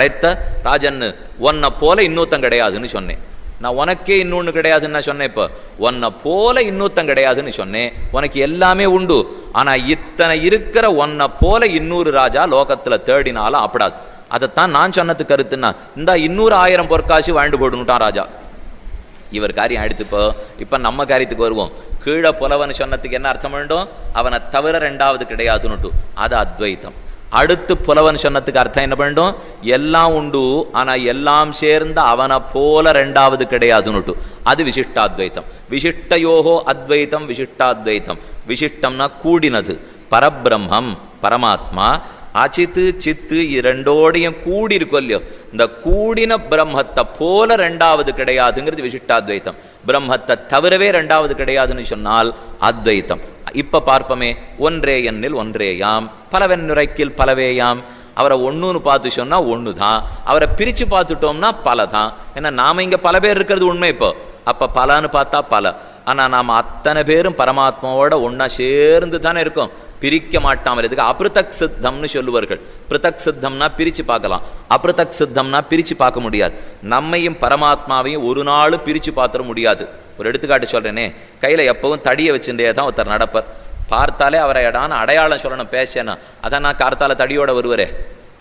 படைத்த ராஜன்னு உன்னை போல இன்னொருத்தன் கிடையாதுன்னு சொன்னேன். நான் உனக்கே இன்னொன்னு கிடையாதுன்னு நான் சொன்னேன். இப்போ உன்னை போல இன்னொருத்தன் கிடையாதுன்னு சொன்னேன். உனக்கு எல்லாமே உண்டு, ஆனா இத்தனை இருக்கிற உன்னை போல இன்னொரு ராஜா லோகத்துல தேடினாலும் அப்படாது. அதைத்தான் நான் சொன்னது கருத்துன்னா, இந்த 200,000 பொற்காசு வாழ்ந்து போடுனுட்டான் ராஜா. இவர் காரியம் ஆயிடுத்து. இப்ப நம்ம காரியத்துக்கு வருவோம். கீழே புலவன் சொன்னதுக்கு என்ன அர்த்தம் வேண்டும்? அவனை தவிர ரெண்டாவது கிடையாதுன்னுட்டு, அது அத்வைத்தம். அடுத்து புலவன் சொன்னதுக்கு அர்த்தம் என்ன வேண்டும்? எல்லாம் உண்டு, ஆனா எல்லாம் சேர்ந்த அவனை போல ரெண்டாவது கிடையாதுன்னுட்டு, அது விசிஷ்டாத்வைத்தம். விசிஷ்டயோகோ அத்வைத்தம் விசிஷ்டாத்வைத்தம். விசிஷ்டம்னா கூடினது, பரபிரம்மம் பரமாத்மா அச்சித்து சித்து இரண்டோடையும் கூடி இருக்கும் இல்லையோ, இந்த கூடின பிரம்மத்தை போல ரெண்டாவது கிடையாதுங்கிறது விசிஷ்டாத்வைத்தம். பிரம்மத்தை தவிரவே ரெண்டாவது கிடையாதுன்னு சொன்னால் அத்வைத்தம். இப்ப பார்ப்போமே, ஒன்றே எண்ணில் ஒன்றேயாம், பலவென்னுரைக்கில் பலவேயாம். அவரை ஒன்றுன்னு பார்த்து சொன்னா ஒன்று தான், அவரை பிரித்து பார்த்துட்டோம்னா பல தான். ஏன்னா நாம இங்கே பல பேர் இருக்கிறது உண்மை. இப்போ அப்போ பலன்னு பார்த்தா பல, ஆனால் நாம் அத்தனை பேரும் பரமாத்மாவோட ஒன்றா சேர்ந்து தானே இருக்கோம், பிரிக்க மாட்டாமல். இதுக்கு அப்ருதக் சித்தம்னு சொல்லுவார்கள். பிருத்தக் சித்தம்னா பிரித்து பார்க்கலாம், அப்ருதக் சித்தம்னா பிரித்து பார்க்க முடியாது. நம்மையும் பரமாத்மாவையும் ஒரு நாள் பிரித்து பார்த்துட முடியாது. ஒரு எடுத்துக்காட்டு சொல்கிறேனே, கையில் எப்பவும் தடியை வச்சுட்டே தான் ஒருத்தர் நடப்பர். பார்த்தாலே அவரை இடான அடையாளம் சொல்லணும், பேசணும். அதான் நான் கார்த்தால தடியோட வருவரே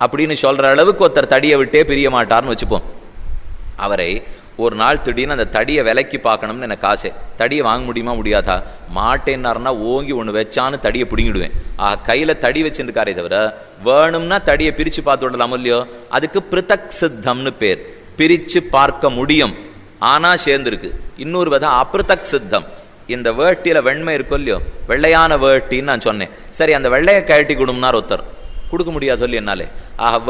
அப்படின்னு சொல்கிற அளவுக்கு ஒருத்தர் தடியை விட்டே பிரிய மாட்டார்னு வச்சுப்போம். அவரை ஒரு நாள் திடீர்னு அந்த தடியை விலைக்கு பார்க்கணும்னு எனக்கு ஆசை. தடியை வாங்க முடியுமா முடியாதா? மாட்டேன்னாருன்னா ஓங்கி ஒன்று வச்சான்னு தடியை பிடிங்கிடுவேன். கையில் தடி வச்சுருக்காரே தவிர வேணும்னா தடியை பிரித்து பார்த்து விடலாம் இல்லையோ. அதுக்கு பிருத்தக் சித்தம்னு பேர். பிரித்து பார்க்க முடியும், ஆனால் சேர்ந்துருக்கு. இன்னொரு விதம் அப்ருதக் சித்தம். இந்த வேட்டியில் வெண்மை இருக்கும் இல்லையோ, வெள்ளையான வேட்டின்னு நான் சொன்னேன். சரி, அந்த வெள்ளையை கழட்டி கொடும்னார் ஒருத்தர், கொடுக்க முடியாது சொல்லி என்னாலே.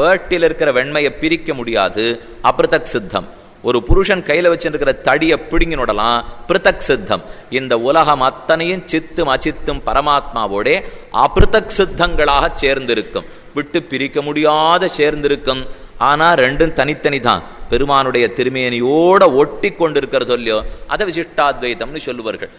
வேட்டியில் இருக்கிற வெண்மையை பிரிக்க முடியாது, அப்ருதக் சித்தம். ஒரு புருஷன் கையில் வச்சுருக்கிற தடியை பிடுங்கினுடலாம், பிருத்தக் சித்தம். இந்த உலகம் அத்தனையும் சித்தும் அச்சித்தும் பரமாத்மாவோட அப்ருதக் சித்தங்களாக சேர்ந்திருக்கும், விட்டு பிரிக்க முடியாத சேர்ந்திருக்கும். ஆனால் ரெண்டும் தனித்தனி தான், பெருமானுடைய திருமேனியோட ஒட்டி கொண்டிருக்கிற சொல்லியோ, அதை விசிஷ்டாத்வைத்தம்னு சொல்லுவார்கள்.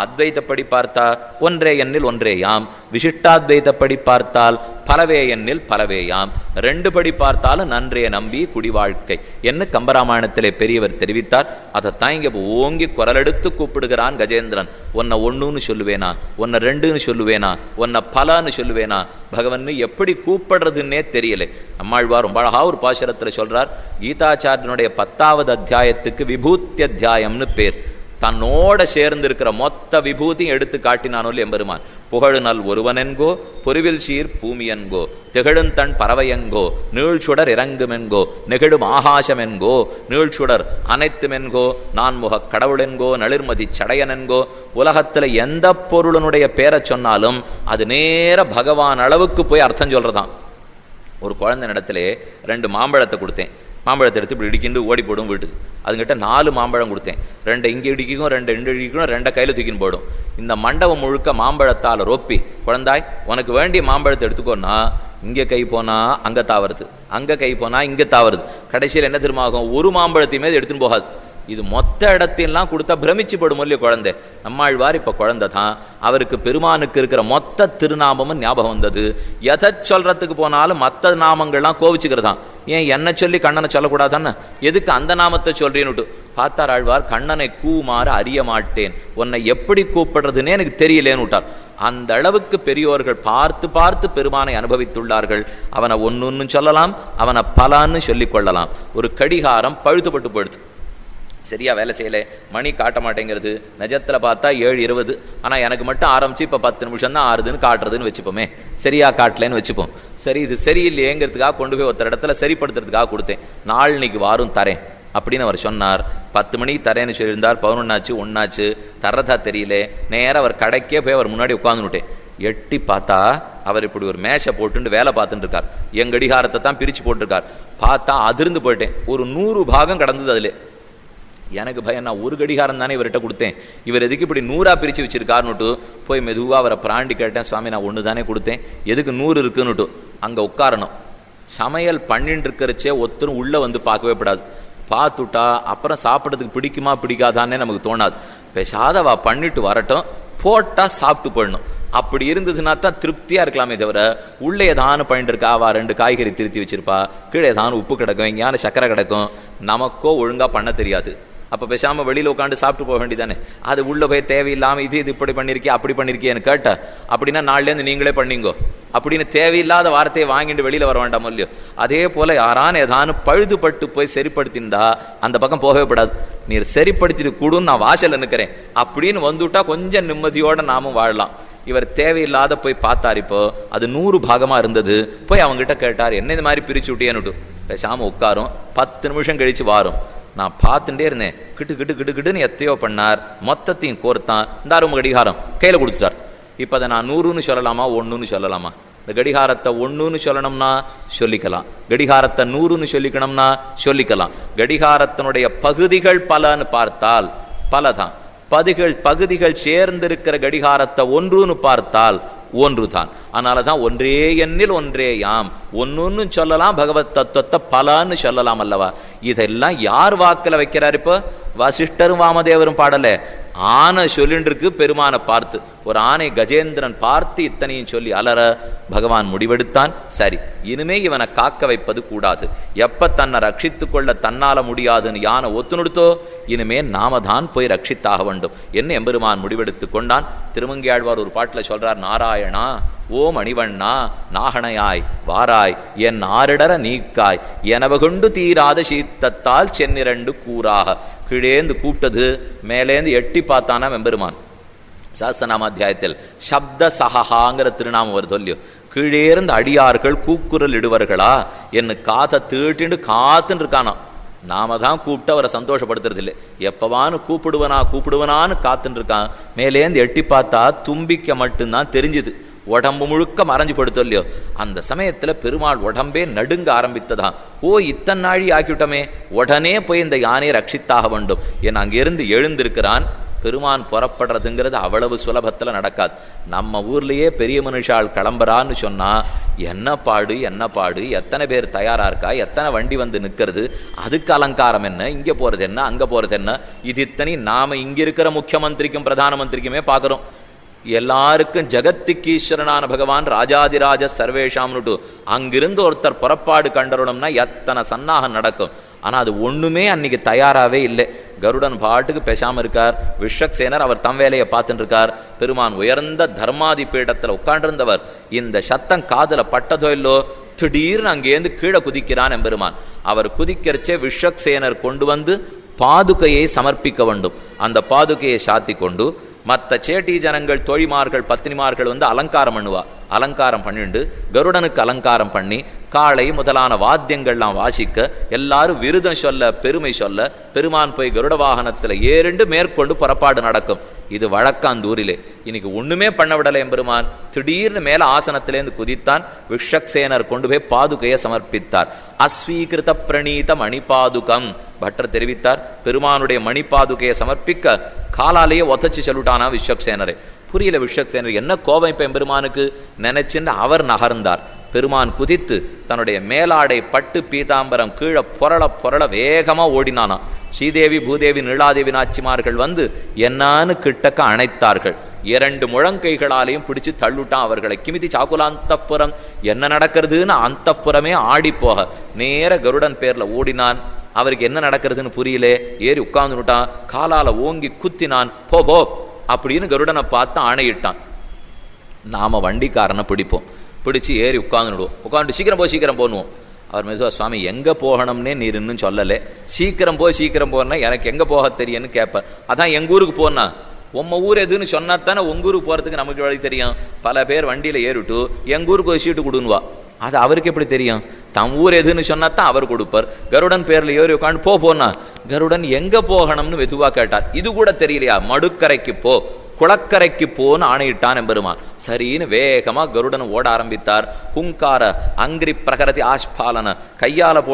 அத்வைத்தப்படி பார்த்தா ஒன்றே எண்ணில் ஒன்றேயாம், விசிஷ்டாத்வைத்தப்படி பார்த்தால் பலவே எண்ணில் பலவேயாம். ரெண்டு படி பார்த்தாலும் நன்றே நம்பி குடி வாழ்க்கை என்று கம்பராமாயணத்திலே பெரியவர் தெரிவித்தார். அதைத்தான் இங்கே ஓங்கி குரலெடுத்து கூப்பிடுகிறான் கஜேந்திரன். உன்னை ஒன்றுன்னு சொல்லுவேனா, உன்னை ரெண்டுன்னு சொல்லுவேனா, உன்னை பலன்னு சொல்லுவேனா? பகவன் எப்படி கூப்பிடுறதுன்னே தெரியலை. நம்மாழ்வார் ரொம்ப அழகா ஒரு பாசுரத்தில் சொல்றார். கீதாச்சாரியனுடைய 10வது அத்தியாயத்துக்கு விபூத்தி அத்தியாயம்னு பேர். தன்னோட சேர்ந்து இருக்கிற மொத்த விபூதியும் எடுத்து காட்டினானோல் எம்பெருமான். புகழுநல் ஒருவனென்கோ பொறிவில் சீர் பூமியன்கோ, திகழுந்தன் பறவையென்கோ, நீழ்சுடர் இறங்குமென்கோ, நெகிழும் ஆகாசமென்கோ, நீழ்சுடர் அனைத்துமென்கோ, நான்முகக் கடவுளென்கோ, நளிர்மதி சடையனென்கோ. உலகத்தில் எந்த பொருளனுடைய பேரை சொன்னாலும் அது நேர பகவான் அளவுக்கு போய் அர்த்தம் சொல்றதான். ஒரு குழந்தை இடத்துல 2 மாம்பழத்தை கொடுத்தேன். மாம்பழத்தை எடுத்து இப்படி இடிக்கிண்டு ஓடி போடும் வீட்டுக்கு. அதுங்கிட்ட 4 மாம்பழம் கொடுத்தேன். 2 இங்கே இடிக்கும், 2 இங்கே இடிக்கணும், 2 கையில் தூக்கின்னு போடும். இந்த மண்டபம் முழுக்க மாம்பழத்தால் ரொப்பி, குழந்தாய் உனக்கு வேண்டிய மாம்பழத்தை எடுத்துக்கோன்னா இங்கே கை போனால் அங்கே தாவறது, அங்கே கை போனால் இங்கே தாவறது. கடைசியில் என்ன திரும்பாகும்? ஒரு மாம்பழத்தையுமே எடுத்துன்னு போகாது. இது மொத்த இடத்தையெல்லாம் கொடுத்தா பிரமிச்சு படும் இல்லையோ குழந்தை. நம்மாழ்வார் இப்போ குழந்தை தான், அவருக்கு பெருமானுக்கு இருக்கிற மொத்த திருநாமமும் ஞாபகம் வந்தது. எதை சொல்றதுக்கு போனாலும் மற்ற நாமங்கள்லாம் கோவிச்சுக்கிறதான். ஏன் என்ன சொல்லி கண்ணனை சொல்லக்கூடாதானே, எதுக்கு அந்த நாமத்தை சொல்றேன்னுட்டு பார்த்தார் ஆழ்வார். கண்ணனை கூமாறு அறிய மாட்டேன், உன்னை எப்படி கூப்பிடுறதுன்னே எனக்கு தெரியலேன்னு விட்டார். அந்த அளவுக்கு பெரியோர்கள் பார்த்து பார்த்து பெருமானை அனுபவித்துள்ளார்கள். அவனை ஒன்னு சொல்லலாம், அவனை பலான்னு சொல்லிக் கொள்ளலாம். ஒரு கடிகாரம் பழுத்துப்பட்டு போயிடுது, சரியா வேலை செய்யலை, மணி காட்ட மாட்டேங்கிறது. நிஜத்தில் பார்த்தா 7:20, ஆனால் எனக்கு மட்டும் ஆரம்பிச்சு இப்போ 10 நிமிஷம் தான் ஆறுதுன்னு காட்டுறதுன்னு வச்சுப்போமே, சரியா காட்டலன்னு வச்சுப்போம். சரி, இது சரியில்லையேங்கிறதுக்காக கொண்டு போய் ஒருத்தர் இடத்துல சரிப்படுத்துறதுக்காக கொடுத்தேன். நாளைக்கு வாரும் தரேன் அப்படின்னு அவர் சொன்னார். 10 மணிக்கு தரேன்னு சொல்லியிருந்தார். 11 ஆச்சு, 1 ஆச்சு, தர்றதா தெரியல. நேராக அவர் கடைக்கே போய் அவர் முன்னாடி உட்காந்துட்டேன். எட்டி பார்த்தா அவர் இப்படி ஒரு மேஷை போட்டுட்டு வேலை பார்த்துட்டு இருக்கார். என் கடிகாரத்தை தான் பிரித்து போட்டிருக்கார். பார்த்தா அதிர்ந்து போயிட்டேன். ஒரு 100 பாகம் கடந்தது அதில். எனக்கு பயம், நான் ஒரு கடிகாரம் தானே இவர்கிட்ட கொடுத்தேன், இவர் எதுக்கு இப்படி 100ஆ பிரித்து வச்சிருக்காருன்னுட்டு போய் மெதுவாக அவரை பிராண்டி கேட்டேன். சுவாமி, நான் 1 தானே கொடுத்தேன், எதுக்கு 100 இருக்குன்னுட்டு. அங்கே உட்காரணும். சமையல் பண்ணிட்டு இருக்கிறச்சே ஒருத்தரும் உள்ளே வந்து பார்க்கவே கூடாது. பார்த்துட்டா அப்புறம் சாப்பிட்றதுக்கு பிடிக்குமா பிடிக்காதானே நமக்கு தோணாது. பேசாதவா பண்ணிட்டு வரட்டும், போட்டால் சாப்பிட்டு போயிடணும். அப்படி இருந்ததுன்னா தான் திருப்தியாக இருக்கலாமே தவிர உள்ளே ஏதானு பண்ணிட்டு இருக்கா, அவள் 2 காய்கறி திருத்தி வச்சிருப்பா, கீழே ஏதானு உப்பு கிடக்கும், எங்கேயான சக்கரை கிடக்கும், நமக்கோ ஒழுங்காக பண்ண தெரியாது. அப்போ பேசாமல் வெளியில் உட்காந்து சாப்பிட்டு போக வேண்டியதானே. அது உள்ளே போய் தேவையில்லாமல் இது இப்படி பண்ணியிருக்கே அப்படி பண்ணியிருக்கேன்னு கேட்ட, அப்படின்னா நாள்லேருந்து நீங்களே பண்ணிங்கோ அப்படின்னு தேவையில்லாத வார்த்தையை வாங்கிட்டு வெளியில் வர வேண்டாமோ இல்லையோ. அதே போல் யாரான ஏதானு பழுதுபட்டு போய் சரிப்படுத்தியிருந்தா அந்த பக்கம் போகவே கூடாது. நீர் சரிப்படுத்திட்டு கூடுன்னு நான் வாசலில் நிற்கிறேன் அப்படின்னு வந்துவிட்டா கொஞ்சம் நிம்மதியோடு நாமும் வாழலாம். இவர் தேவையில்லாத போய் பார்த்தார். இப்போ அது 100 பாகமாக இருந்தது. போய் அவங்ககிட்ட கேட்டார், என்ன இந்த மாதிரி பிரிச்சு விட்டியேன்னுட்டு. பேசாமல் உட்காரும், 10 நிமிஷம் கழித்து வாரும். நான் பார்த்துட்டே இருந்தேன், கிட்டு கிட்டு கிட்டு கிட்டுன்னு எத்தையோ பண்ணார், மொத்தத்தையும் கோர்த்தான், இந்த ரொம்ப கடிகாரம் கையில் கொடுத்துட்டார். இப்போ அதை நான் 100ன்னு சொல்லலாமா 1ன்னு சொல்லலாமா? இந்த கடிகாரத்தை 1ன்னு சொல்லணும்னா சொல்லிக்கலாம், கடிகாரத்தை 100ன்னு சொல்லிக்கணும்னா சொல்லிக்கலாம். கடிகாரத்தினுடைய பகுதிகள் பலன்னு பார்த்தால் பலதான், பகுதிகள் சேர்ந்திருக்கிற கடிகாரத்தை 1ன்னு பார்த்தால் 1 தான். அதனால தான் ஒன்றே எண்ணில் ஒன்றே யாம், 1ன்னு சொல்லலாம், பகவத் தத்துவத்தை பலன்னு சொல்லலாம் அல்லவா? இதெல்லாம் யார் வாக்கில் வைக்கிறார்? இப்போ வசிஷ்டரும் வாமதேவரும் பாடலை, ஆனை சொல்லின்னு இருக்கு பெருமானை பார்த்து. ஒரு ஆனை கஜேந்திரன் பார்த்து இத்தனையும் சொல்லி அலற பகவான் முடிவெடுத்தான், சரி இனிமே இவனை காக்க வைப்பது கூடாது. எப்ப தன்னை ரட்சித்து கொள்ள தன்னால முடியாதுன்னு யானை ஒத்துணுடுத்தோ இனிமே நாம தான் போய் ரட்சித்தாக வேண்டும் என்ன எம்பெருமான் முடிவெடுத்து கொண்டான். திருமங்கையாழ்வார் ஒரு பாட்டில் சொல்றார், நாராயணா ஓ மணிவண்ணா நாகணையாய் வாராய் என் ஆரிடர நீக்காய் எனவகொண்டு தீராத சீத்தத்தால் சென்னிரண்டு கூறாக. கீழேந்து கூப்பிட்டது, மேலேந்து எட்டி பார்த்தானா வெம்பெருமான். சாஸ்திரநாமாத்தியாயத்தில் சப்த சஹாங்கிற திருநாமம் வருது இல்லையோ. கீழேருந்து அடியார்கள் கூக்குரல் இடுவார்களா என்ன காதை தீட்டின்னு காத்துன்னு இருக்கானா. நாம தான் கூப்பிட்டு அவரை சந்தோஷப்படுத்துறது இல்லை, எப்பவான்னு கூப்பிடுவனான்னு காத்துன்னு இருக்கான். மேலேந்து எட்டி பார்த்தா தும்பிக்க மட்டும்தான் தெரிஞ்சுது, உடம்பு முழுக்க மறைஞ்சு படுத்தோம் இல்லையோ. அந்த சமயத்தில் பெருமாள் உடம்பே நடுங்க ஆரம்பித்ததான். ஓ இத்தனை நாழி ஆக்கிவிட்டோமே, உடனே போய் இந்த யானையை ரட்சித்தாக வேண்டும் என் அங்கிருந்து எழுந்திருக்கிறான். பெருமான் புறப்படுறதுங்கிறது அவ்வளவு சுலபத்தில் நடக்காது. நம்ம ஊர்லேயே பெரிய மனுஷால் கிளம்புறான்னு சொன்னால் என்ன பாடு, எத்தனை பேர் தயாராக இருக்கா, எத்தனை வண்டி வந்து நிற்கிறது, அதுக்கு அலங்காரம் என்ன, இங்கே போகிறது என்ன, அங்கே போகிறது என்ன, இது இத்தனை நாம் இங்கே இருக்கிற முக்கியமந்திரிக்கும் பிரதான மந்திரிக்குமே பார்க்குறோம். எல்லாருக்கும் ஜகத்துக்கு ஈஸ்வரனான பகவான் ராஜாதிராஜ சர்வேஷாம்னுட்டு அங்கிருந்து ஒருத்தர் புறப்பாடு கண்டறணும்னா எத்தனை சன்னாகம் நடக்கும். ஆனால் அது ஒன்றுமே அன்னைக்கு தயாராகவே இல்லை. கருடன் பாட்டுக்கு பேசாமல் இருக்கார். விஸ்வக்சேனர் அவர் தம் வேலையை பார்த்துட்டு இருக்கார். பெருமான் உயர்ந்த தர்மாதி பீடத்தில் உட்காண்டிருந்தவர். இந்த சத்தம் காதில் பட்டதோ இல்லோ, திடீர்னு அங்கேருந்து கீழே குதிக்கிறான் எம்பெருமான். அவர் குதிக்கிறச்சே விஸ்வக்சேனர் கொண்டு வந்து பாதுகையை சமர்ப்பிக்க வேண்டும். அந்த பாதுகையை சாத்தி கொண்டு மற்ற சேட்டி ஜனங்கள் தோழிமார்கள் பத்தினிமார்கள் வந்து அலங்காரம் பண்ணுவா. அலங்காரம் பண்ணிண்டு கருடனுக்கு அலங்காரம் பண்ணி காளை முதலான வாத்தியங்கள்லாம் வாசிக்க எல்லாரும் விருதம் சொல்ல பெருமை சொல்ல பெருமான் போய் கருட வாகனத்தில் ஏறிண்டு மேற்கொண்டு புறப்பாடு நடக்கும். இது வழக்காந்தூரிலே. இன்னைக்கு ஒண்ணுமே பண்ண விடலை எம்பெருமான். திடீர்னு மேல ஆசனத்திலேருந்து குதித்தான். விஸ்வக்சேனர் கொண்டு போய் பாதுகையை சமர்ப்பித்தார். அஸ்வீகிருத பிரணீத மணிபாதுகம் பட்டர் தெரிவித்தார். பெருமானுடைய மணிபாதுகையை சமர்ப்பிக்க காலாலேயே ஒத்தச்சு சொல்லிட்டானா விஸ்வக்சேனரை. புரியல விஸ்வக்சேனர் என்ன கோபம் இப்ப எம்பெருமானுக்கு நினைச்சுன்னு அவர் நகர்ந்தார். பெருமான் குதித்து தன்னுடைய மேலாடை பட்டு பீதாம்பரம் கீழே புரள வேகமா ஓடினானா. ஸ்ரீதேவி பூதேவி நீலாதேவி நாச்சிமார்கள் வந்து என்னான்னு கிட்டக்க அணைத்தார்கள். 2 முழங்கைகளாலையும் பிடிச்சு தள்ளுட்டான் அவர்களை. கிமிதி சாக்குலாந்தப்புறம் என்ன நடக்கிறதுன்னு அந்தப்புறமே ஆடி போக நேர கருடன் பேர்ல ஓடினான். அவருக்கு என்ன நடக்கிறதுன்னு புரியலே. ஏறி உட்கார்ந்துட்டான். காலால ஓங்கி குத்தினான். போ அப்படின்னு கருடனை பார்த்து ஆணையிட்டான். நாம வண்டிக்காரனை பிடிப்போம், பிடிச்சி ஏறி உட்காந்துடுவோம். உட்காந்து சீக்கிரம் போனுவோம். அவர் மெதுவா, சுவாமி எங்கே போகணும்னே நீர் இன்னும் சொல்லலை, சீக்கிரம் போனா எனக்கு எங்கே போக தெரியும்னு கேட்பேன். அதான் எங்கள் ஊருக்கு போனா, உம்ம ஊர் எதுன்னு சொன்னா தானே உங்கள் ஊருக்கு போகிறதுக்கு நமக்கு வழி தெரியும். பல பேர் வண்டியில் ஏறிட்டு எங்கள் ஊருக்கு ஒரு சீட்டு கொடுன்னுவா. அது அவருக்கு எப்படி தெரியும்? தம் ஊர் எதுன்னு சொன்னா தான் அவர் கொடுப்பார். கருடன் பேரில் ஏறி உட்காந்து போனா கருடன் எங்கே போகணும்னு மெதுவாக கேட்டார். இது கூட தெரியலையா? மடுக்கரைக்கு போ, குளக்கரைக்கு போன்னு ஆணையிட்டான் எம்பெருமான். சரின்னு வேகமா கருடன் ஓட ஆரம்பித்தார். குங்கார அங்கிரி பிரகரதி ஆஸ்பாலன கையால போட்டு